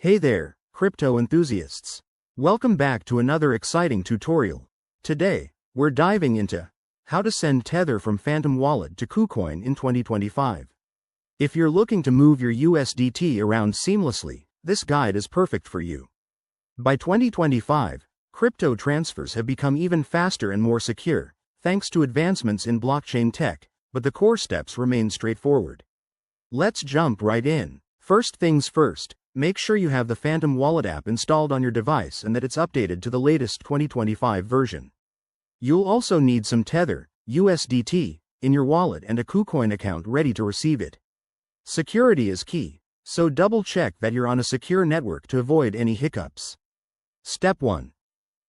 Hey there, crypto enthusiasts. Welcome back to another exciting tutorial. Today, we're diving into how to send Tether from Phantom Wallet to Kucoin in 2025. If you're looking to move your USDT around seamlessly, this guide is perfect for you. By 2025, crypto transfers have become even faster and more secure, thanks to advancements in blockchain tech, but the core steps remain straightforward. Let's jump right in. First things first, make sure you have the Phantom Wallet app installed on your device and that it's updated to the latest 2025 version. You'll also need some Tether, USDT, in your wallet and a Kucoin account ready to receive it. Security is key, so double-check that you're on a secure network to avoid any hiccups. Step 1.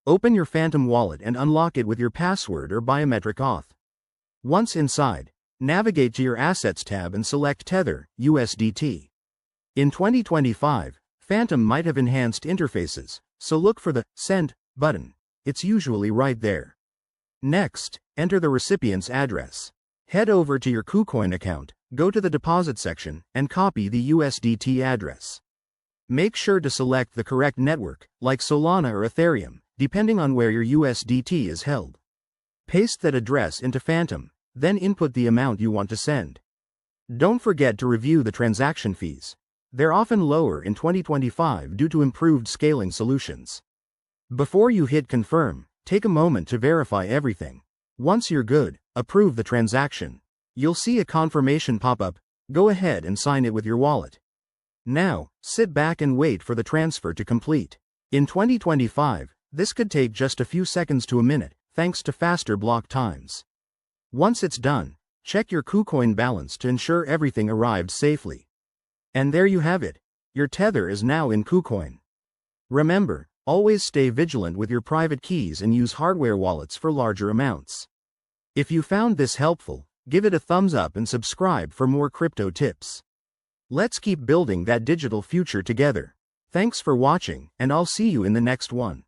Open your Phantom Wallet and unlock it with your password or biometric auth. Once inside, navigate to your Assets tab and select Tether, USDT. In 2025, Phantom might have enhanced interfaces, so look for the Send button. It's usually right there. Next, enter the recipient's address. Head over to your Kucoin account, go to the deposit section, and copy the USDT address. Make sure to select the correct network, like Solana or Ethereum, depending on where your USDT is held. Paste that address into Phantom, then input the amount you want to send. Don't forget to review the transaction fees. They're often lower in 2025 due to improved scaling solutions. Before you hit confirm, take a moment to verify everything. Once you're good, approve the transaction. You'll see a confirmation pop up. Go ahead and sign it with your wallet. Now, sit back and wait for the transfer to complete. In 2025, this could take just a few seconds to a minute, thanks to faster block times. Once it's done, check your Kucoin balance to ensure everything arrived safely. And there you have it. Your Tether is now in Kucoin. Remember, always stay vigilant with your private keys and use hardware wallets for larger amounts. If you found this helpful, give it a thumbs up and subscribe for more crypto tips. Let's keep building that digital future together. Thanks for watching, and I'll see you in the next one.